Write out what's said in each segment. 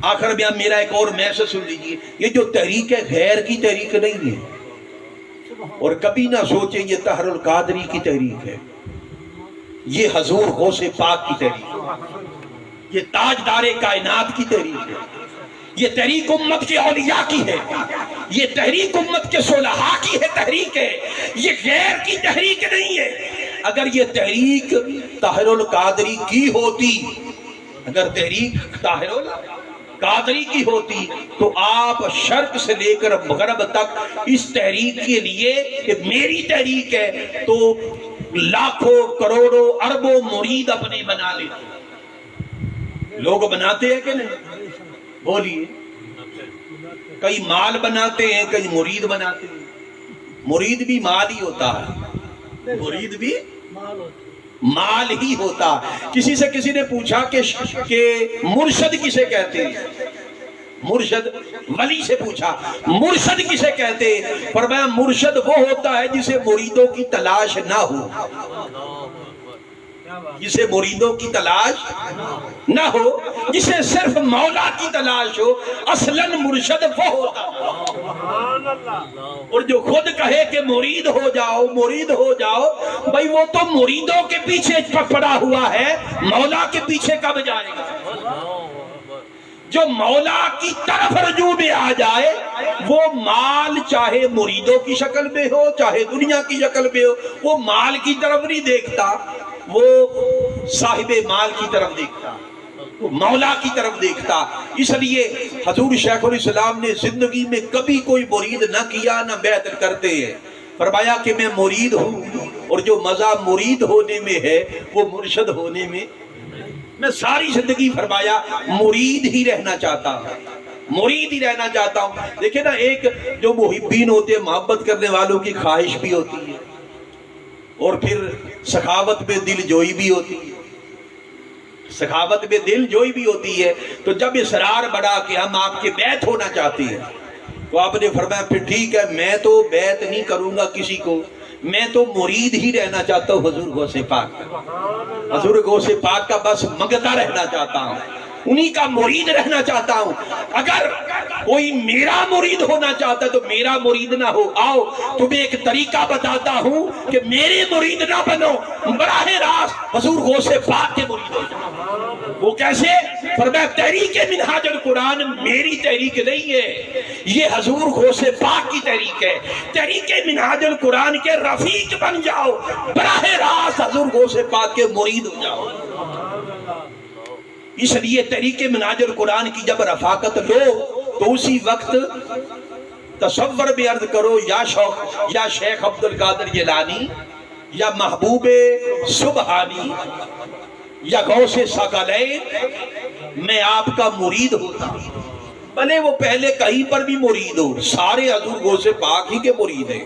آخر میں اب میرا ایک اور میسج سن لیجیے، یہ جو تحریک ہے غیر کی تحریک نہیں ہے، اور کبھی نہ سوچیں یہ طاہر القادری کی تحریک ہے، یہ حضور غوث پاک کی تحریک ہے، یہ تاجدار کائنات کی تحریک ہے، یہ تحریک امت کے اولیاء کی ہے، یہ تحریک امت کے صلحاء کی ہے تحریک ہے، یہ غیر کی تحریک نہیں ہے۔ اگر یہ تحریک طاہر القادری کی ہوتی، اگر تحریک طاہر القادری کی ہوتی تو آپ شرق سے لے کر مغرب تک اس تحریک کے لیے کہ میری تحریک ہے تو لاکھوں کروڑوں اربوں مرید اپنے بنا لیتے۔ لوگ بناتے ہیں کہ نہیں؟ بولیے، کئی مال بناتے ہیں، کئی مرید بناتے ہیں۔ مرید بھی مال ہی ہوتا ہے، مرید بھی مال ہی ہوتا۔ کسی سے کسی نے پوچھا کہ مرشد کسے کہتے ہیں؟ مرشد ولی سے پوچھا مرشد کسے کہتے ہیں؟ فرمایا مرشد وہ ہوتا ہے جسے مریدوں کی تلاش نہ ہو، جسے مریدوں کی تلاش نہ ہو، جسے صرف مولا کی تلاش ہو، اصلاً مرشد وہ ہوتا ہے۔ اور جو خود کہے کہ مرید ہو جاؤ، مرید ہو جاؤ، بھئی وہ تو مریدوں کے پیچھے پڑا ہوا ہے، مولا کے پیچھے کب جائے گا؟ جو مولا کی طرف رجوع میں آ جائے وہ مال چاہے مریدوں کی شکل میں ہو چاہے دنیا کی شکل میں ہو، وہ مال کی طرف نہیں دیکھتا، وہ صاحب مال کی طرف دیکھتا، وہ مولا کی طرف دیکھتا۔ اس لیے حضور شیخ الاسلام نے زندگی میں کبھی کوئی مرید نہ کیا نہ بیعت کرتے ہیں۔ فرمایا کہ میں مرید ہوں، اور جو مزہ مرید ہونے میں ہے وہ مرشد ہونے میں، میں ساری زندگی فرمایا مرید ہی رہنا چاہتا ہوں، مرید ہی رہنا چاہتا ہوں۔ دیکھیں نا، ایک جو محبین ہوتے ہیں، محبت کرنے والوں کی خواہش بھی ہوتی ہے، اور پھر سخاوت میں دل جوئی بھی ہوتی ہے، سخاوت میں دل جوئی بھی ہوتی ہے۔ تو جب اصرار بڑھا کہ ہم آپ کے بیعت ہونا چاہتے ہیں تو آپ نے فرمایا پھر ٹھیک ہے، میں تو بیعت نہیں کروں گا کسی کو، میں تو مرید ہی رہنا چاہتا ہوں حضور غوث پاک کا، حضور غوث پاک کا بس منگتا رہنا چاہتا ہوں، انہی کا مرید رہنا چاہتا ہوں۔ اگر کوئی میرا مرید ہونا چاہتا ہے تو میرا مرید نہ ہو، آؤ تمہیں ایک طریقہ بتاتا ہوں کہ میرے مرید نہ بنو، براہ راست حضور غوث پاک کے مرید ہو جاؤ۔ وہ کیسے؟ فرمایا تحریک منہاج القرآن میری تحریک نہیں ہے، یہ حضور غوث پاک کی تحریک ہے۔ تحریک منہاج القرآن کے رفیق بن جاؤ، براہ راست حضور غوث پاک کے مرید ہو جاؤ۔ اس لیے تحریک منہاج القرآن کی جب رفاقت لو تو اسی وقت تصور میں عرض کرو، یا شیخ عبد القادر جیلانی، یا محبوب سبحانی، یا غوث ثقلین، میں آپ کا مرید ہوتا، بھلے وہ پہلے کہیں پر بھی مرید ہو، سارے حضور غوث پاک ہی کے مرید ہیں۔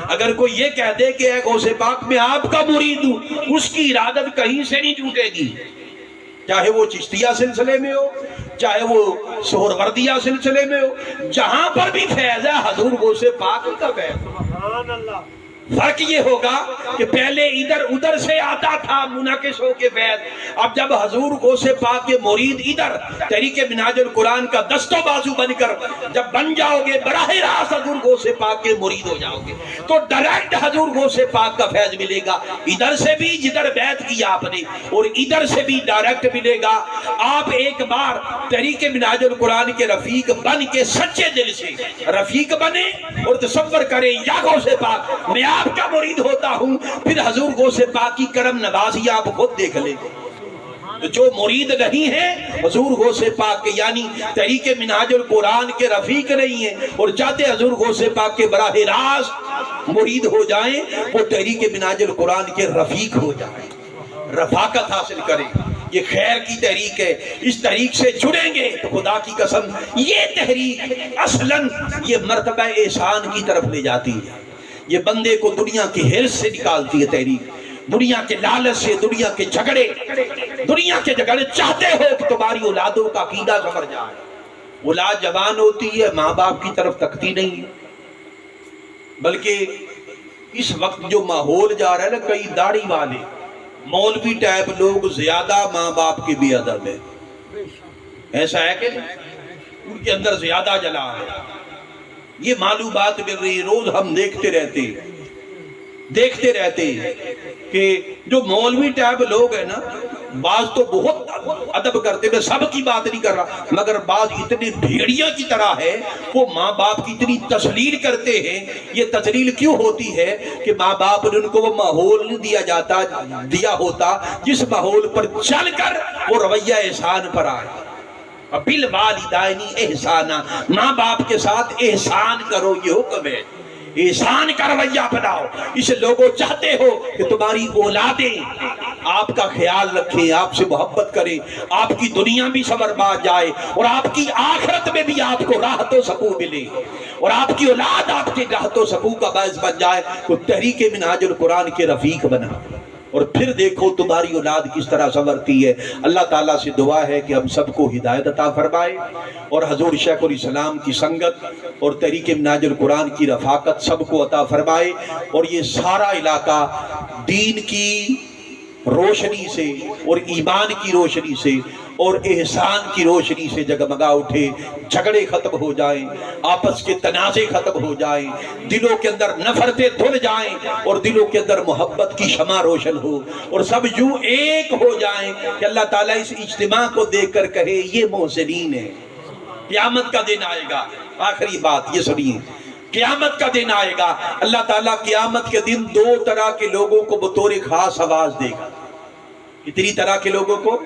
اگر کوئی یہ کہہ دے کہ اے غوث پاک میں آپ کا مرید ہوں، اس کی ارادت کہیں سے نہیں ٹوٹے گی، چاہے وہ چشتیہ سلسلے میں ہو، چاہے وہ سہروردیہ سلسلے میں ہو، جہاں پر بھی فیض ہے حضور غوث پاک کا فیض۔ سبحان اللہ۔ فرق یہ ہوگا کہ پہلے ادھر ادھر سے آتا تھا منعکس ہو کے فیض، اب جب حضور غوث پاک کے مرید ادھر تحریک منہاج القرآن کا دست و بازو بن کر جب بن جاؤ گے، براہ راست حضور غوث پاک کے مرید ہو جاؤ گے، تو ڈائریکٹ حضور غوث پاک کا فیض ملے گا، ادھر سے بھی جدھر بیعت کیا آپ نے، اور ادھر سے بھی ڈائریکٹ ملے گا۔ آپ ایک بار تحریک منہاج القرآن کے رفیق بن کے سچے دل سے رفیق بنے اور تصور کریں یا غوث پاک میں آپ کا مرید ہوتا ہوں، پھر حضور غوث پاک کی کرم نوازی آپ خود دیکھ لیں۔ تو جو مرید نہیں ہے حضور غوث پاک کے، یعنی تحریک منہاج القرآن کے رفیق نہیں ہیں، اور چاہتے حضور غوث پاک کے براہ راست مرید ہو جائیں، وہ تحریک منہاج القرآن کے رفیق ہو جائیں، رفاقت حاصل کریں۔ یہ خیر کی تحریک ہے، اس تحریک سے جڑیں گے تو خدا کی قسم یہ تحریک اصلاً یہ مرتبہ احسان کی طرف لے جاتی ہے، یہ بندے کو دنیا کی حرص سے نکالتی ہے تحریک، دنیا کے لالچ سے، دنیا کے جھگڑے چاہتے ہو کہ تمہاری اولادوں کا عقیدہ سمر جائے، اولاد جوان ہوتی ہے ماں باپ کی طرف تکتی نہیں ہے، بلکہ اس وقت جو ماحول جا رہا ہے نا، کئی داڑھی والے مولوی ٹائپ لوگ زیادہ ماں باپ کے بھی ادب ہے، ایسا ہے کہ نہیں؟ ان کے اندر زیادہ جلا ہے. یہ معلومات مل رہی روز ہم دیکھتے رہتے کہ جو مولوی ٹائپ لوگ ہیں نا، بعض تو بہت ادب کرتے، میں سب کی بات نہیں کر رہا، مگر بعض اتنے بھیڑیا کی طرح ہے، وہ ماں باپ کی اتنی تسلیل کرتے ہیں. یہ تسلیل کیوں ہوتی ہے کہ ماں باپ نے ان کو وہ ماحول نہیں دیا ہوتا جس ماحول پر چل کر وہ رویہ احسان پر آئے. بالوالدین احسانا، ماں باپ کے ساتھ احسان کرو، یہ حکم ہے. احسان کا رویہ بناؤ. اس لوگوں چاہتے ہو کہ تمہاری اولادیں آپ کا خیال رکھیں، آپ سے محبت کریں، آپ کی دنیا بھی سنور بات جائے اور آپ کی آخرت میں بھی آپ کو راحت و سکون ملے اور آپ کی اولاد آپ کے راحت و سکون کا باعث بن جائے. تو تحریک منہاج القرآن کے رفیق بنا اور پھر دیکھو تمہاری اولاد کس طرح سنورتی ہے. اللہ تعالیٰ سے دعا ہے کہ ہم سب کو ہدایت عطا فرمائے اور حضور شیخ الاسلام کی سنگت اور تحریک منہاج القرآن کی رفاقت سب کو عطا فرمائے اور یہ سارا علاقہ دین کی روشنی سے اور ایمان کی روشنی سے اور احسان کی روشنی سے جگمگا اٹھے. جھگڑے ختم ہو جائیں، آپس کے تنازع ختم ہو جائیں، دلوں کے اندر نفرتیں دھل جائیں اور دلوں کے اندر محبت کی شمع روشن ہو اور سب یوں ایک ہو جائیں کہ اللہ تعالیٰ اس اجتماع کو دیکھ کر کہے یہ محسنین ہے. قیامت کا دن آئے گا. آخری بات یہ سنیے، قیامت کا دن آئے گا. اللہ تعالیٰ قیامت کے دن دو طرح کے لوگوں کو بطور خاص آواز دے گا. اتنی طرح کے لوگوں کو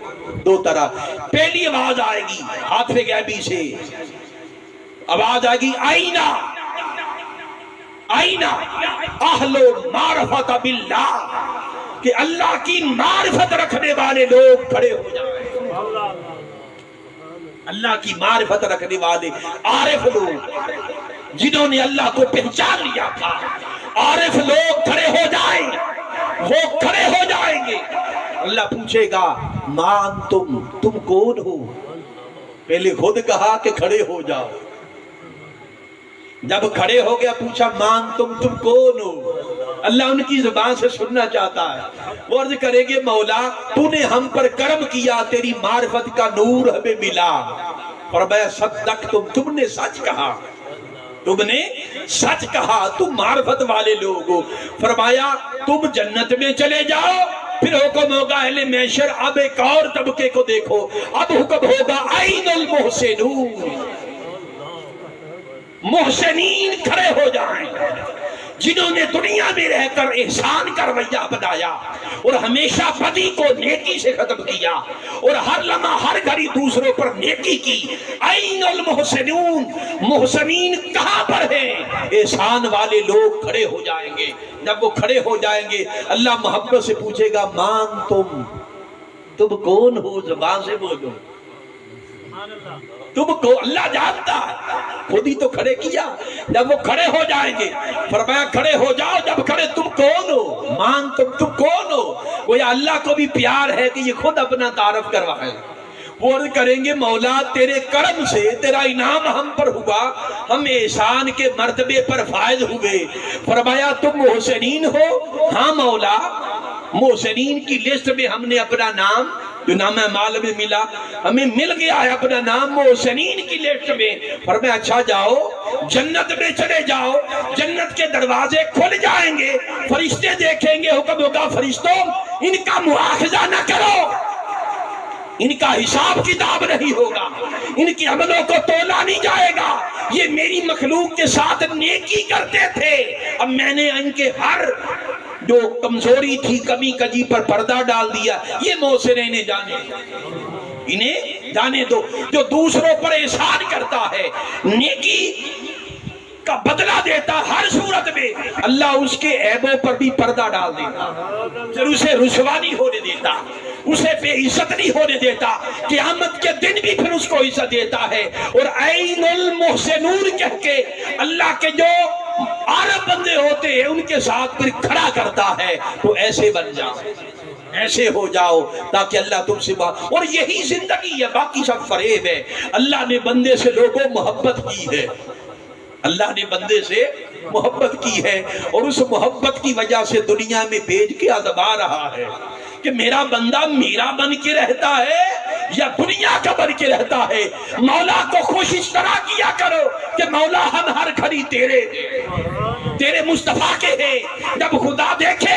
دو طرح. پہلی آواز آئے گی ہاتھ غیبی سے، آواز آئے گی آئینہ آئینہ اہل معرفت باللہ، کہ اللہ کی معرفت رکھنے والے لوگ کھڑے ہو جائیں. اللہ کی معرفت رکھنے والے عارف لوگ جنہوں نے اللہ کو پہچان لیا تھا، عارف لوگ کھڑے ہو جائیں، وہ کھڑے ہو جائیں گے. اللہ پوچھے گا مان تم کون ہو؟ پہلے خود کہا کہ کھڑے ہو جاؤ، جب کھڑے ہو گیا پوچھا مان تم کون ہو؟ اللہ ان کی زبان سے سننا چاہتا ہے. وہ عرض کریں گے مولا تو نے ہم پر کرم کیا، تیری معرفت کا نور ہمیں ملا. فرمایا صدقتم، تم نے سچ کہا، تم نے سچ کہا، تم معرفت والے لوگ ہو. فرمایا تم جنت میں چلے جاؤ. پھر حکم ہوگا اہل محشر اب ایک اور طبقے کو دیکھو. اب حکم ہوگا عین المحسنون، محسنین کھڑے ہو جائیں جنہوں نے دنیا میں رہ کر احسان کا رویہ بنایا اور ہمیشہ بدی کو نیکی سے ختم کیا اور ہر لمحہ ہر گھڑی دوسروں پر نیکی کی. عین المحسنون، محسنین کہاں پر ہیں؟ احسان والے لوگ کھڑے ہو جائیں گے. جب وہ کھڑے ہو جائیں گے اللہ محبت سے پوچھے گا مان تم کون ہو؟ زبان سے بولو تم کو. اللہ جانتا ہے، خود ہی تو کھڑے کیا. جب وہ کھڑے ہو جائیں گے فرمایا کھڑے ہو جاؤ. جب کھڑے تم کون ہو؟ مان تم کون ہو؟ گویا اللہ کو بھی پیار ہے کہ یہ خود اپنا تعارف کروائے. وہ عرض کریں گے مولا تیرے کرم سے تیرا انعام ہم پر ہوا، ہم احسان کے مرتبے پر فائز ہوئے. فرمایا تم محسنین ہو؟ ہاں مولا، محسنین کی لسٹ میں ہم نے اپنا نام جو نام مال میں ملا ہمیں مل گیا ہے، اپنا نام محسنین کی لسٹ میں. فرمایا اچھا جاؤ جنت میں چلے جاؤ. جنت کے دروازے کھل جائیں گے، فرشتے دیکھیں گے. حکم ہوگا فرشتوں ان کا مواخذہ نہ کرو، ان کا حساب کتاب نہیں ہوگا، ان کے عملوں کو تولا نہیں جائے گا. یہ میری مخلوق کے ساتھ نیکی کرتے تھے، اب میں نے ان کے ہر جو کمزوری تھی کمی کجی پر پردہ ڈال دیا. یہ محسنین انہیں جانے دو. جو دوسروں پر احسان کرتا ہے، نیکی کا بدلہ دیتا ہر صورت میں، اللہ اس کے عیبوں پر بھی پردہ ڈال دیتا، پھر اسے رسوا نہیں ہونے دیتا، اسے بے عزت نہیں ہونے دیتا. قیامت کے دن بھی پھر اس کو عزت دیتا ہے. اور عین المحسنون کہہ کے اللہ کے جو عارف بندے ہوتے ہیں ان کے ساتھ پھر کھڑا کرتا ہے. تو ایسے بن جاؤ، ایسے ہو جاؤ تاکہ اللہ تم سے اور یہی زندگی ہے، باقی سب فریب ہے. اللہ نے بندے سے لوگوں محبت کی ہے، اللہ نے بندے سے محبت کی ہے اور اس محبت کی وجہ سے دنیا میں بھیج کے آزما رہا ہے کہ میرا بندہ میرا بن کے رہتا ہے، یا دنیا کا بن کے رہتا ہے، مولا کو خوش اس طرح کیا کرو کہ مولا ہم ہر گھڑی تیرے مصطفیٰ کے ہیں۔ جب خدا دیکھے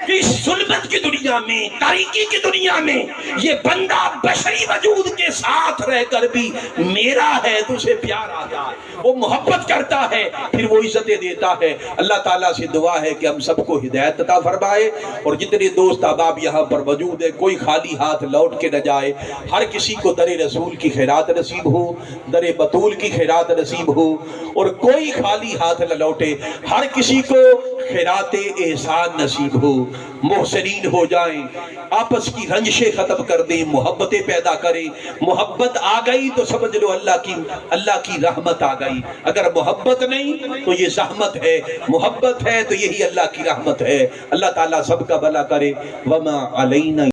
کہ اس ظلمت کی دنیا میں، تاریکی کی دنیا میں یہ بندہ بشری وجود کے ساتھ رہ کر بھی میرا ہے تو اسے پیار آتا ہے، وہ محبت کرتا ہے، پھر وہ عزتیں دیتا ہے۔ اللہ تعالیٰ سے دعا ہے کہ ہم سب کو ہدایت عطا فرمائے، اور جتنے دوست احباب یہاں پر موجود ہیں کوئی خالی ہاتھ لوٹ کے نہ جائے، ہر کسی کو در رسول کی خیرات نصیب ہو، در بطول کی خیرات نصیب ہو، اور کوئی خالی ہاتھ نہ لوٹے، ہر کسی کو خیرات احسان نصیب ہو، محسنین ہو جائیں، آپس کی رنجشیں ختم کر دیں، محبتیں پیدا کریں۔ محبت آ گئی تو سمجھ لو اللہ کی رحمت آ گئی، اگر محبت نہیں تو یہ زحمت ہے، محبت ہے تو یہی اللہ کی رحمت ہے۔ اللہ تعالیٰ سب کا بھلا کرے۔ وما علینا